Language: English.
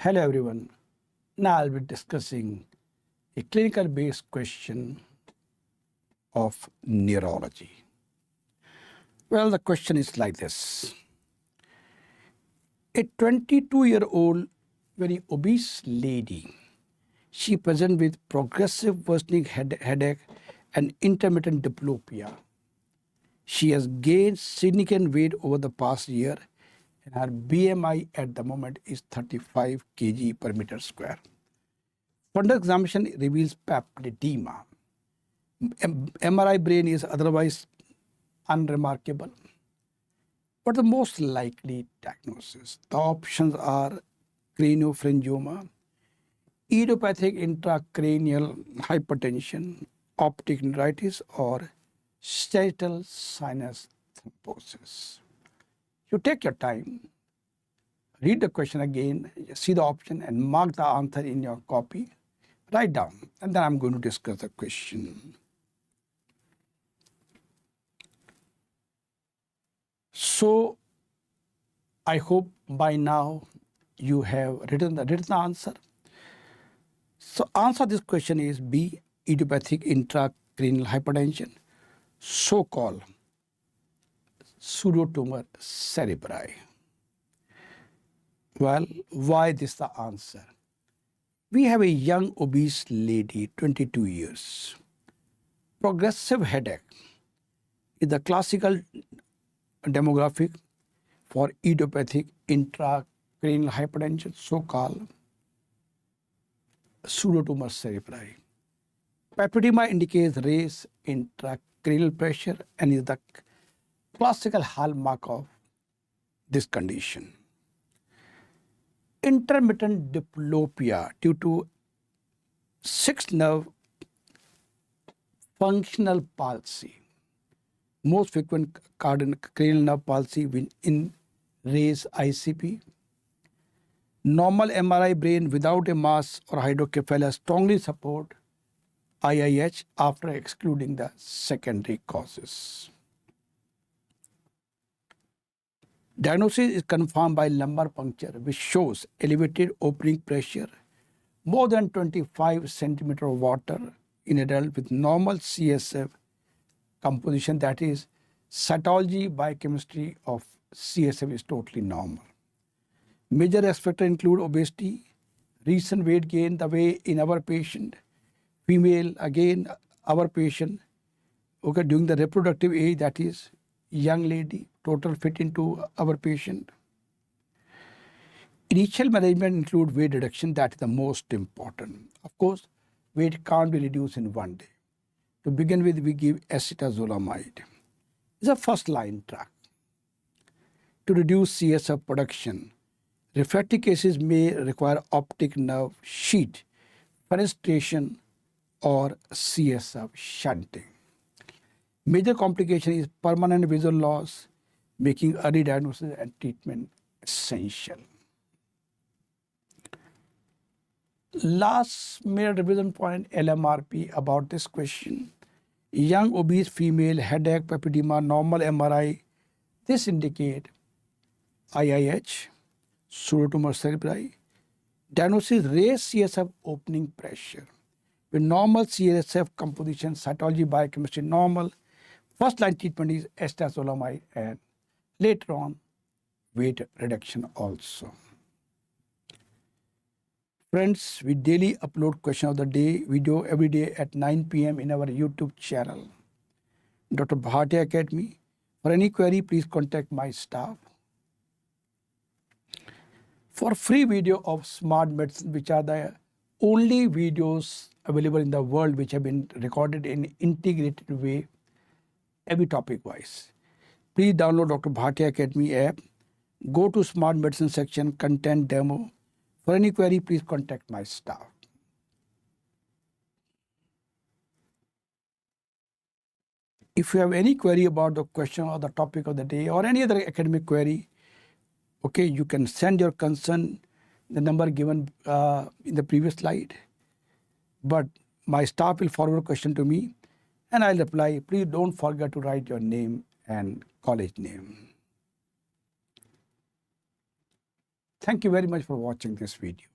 Hello everyone. Now I'll be discussing a clinical based question of neurology. Well, the question is like this. A 22-year-old very obese lady, she presents with progressive worsening headache and intermittent diplopia. She has gained significant weight over the past year and her BMI at the moment is 35 kg per meter square. Fundal examination reveals papilledema. MRI brain is otherwise unremarkable. What the most likely diagnosis? The options are craniopharyngioma, idiopathic intracranial hypertension, optic neuritis, or sagittal sinus thrombosis. You take your time, read the question again, see the option, and mark the answer in your copy. Write down, and then I'm going to discuss the question. So, I hope by now you have written the answer. So, answer this question is B, idiopathic intracranial hypertension, so-called pseudotumor cerebri. Well, why this the answer? We have a young obese lady, 22 years. Progressive headache is the classical demographic for idiopathic intracranial hypertension, so-called pseudotumor cerebri. Papilledema indicates raised intracranial pressure and is the classical hallmark of this condition. Intermittent diplopia due to sixth nerve functional palsy. Most frequent cranial nerve palsy in raised ICP. Normal MRI brain without a mass or hydrocephalus strongly support IIH after excluding the secondary causes. Diagnosis is confirmed by lumbar puncture, which shows elevated opening pressure, more than 25 centimeter of water in adult with normal CSF composition, that is, cytology biochemistry of CSF is totally normal. Major risk factors include obesity, recent weight gain, the way in our patient, female, again, our patient, okay, during the reproductive age, that is, young lady, total fit into our patient. Initial management include weight reduction, that is the most important. Of course, weight can't be reduced in one day. To begin with, we give acetazolamide. It's a first-line drug. To reduce CSF production, refractory cases may require optic nerve sheath, fenestration, or CSF shunting. Major complication is permanent visual loss, making early diagnosis and treatment essential. Last major revision point, LMRP, about this question. Young obese female, headache, papilledema, normal MRI. This indicate IIH, pseudotumor cerebri. Diagnosis, raised CSF opening pressure. With normal CSF composition, cytology biochemistry normal. First line treatment is acetazolamide and later on weight reduction also. Friends, we daily upload question of the day video every day at 9 p.m. in our YouTube channel, Dr. Bhatia Academy. For any query, please contact my staff. For free video of smart medicine, which are the only videos available in the world which have been recorded in integrated way, every topic wise, please download Dr. Bhatia Academy app. Go to smart medicine section, content demo. For any query, please contact my staff. If you have any query about the question or the topic of the day or any other academic query, okay, you can send your concern, the number given in the previous slide. But my staff will forward a question to me and I'll reply. Please don't forget to write your name and college name. Thank you very much for watching this video.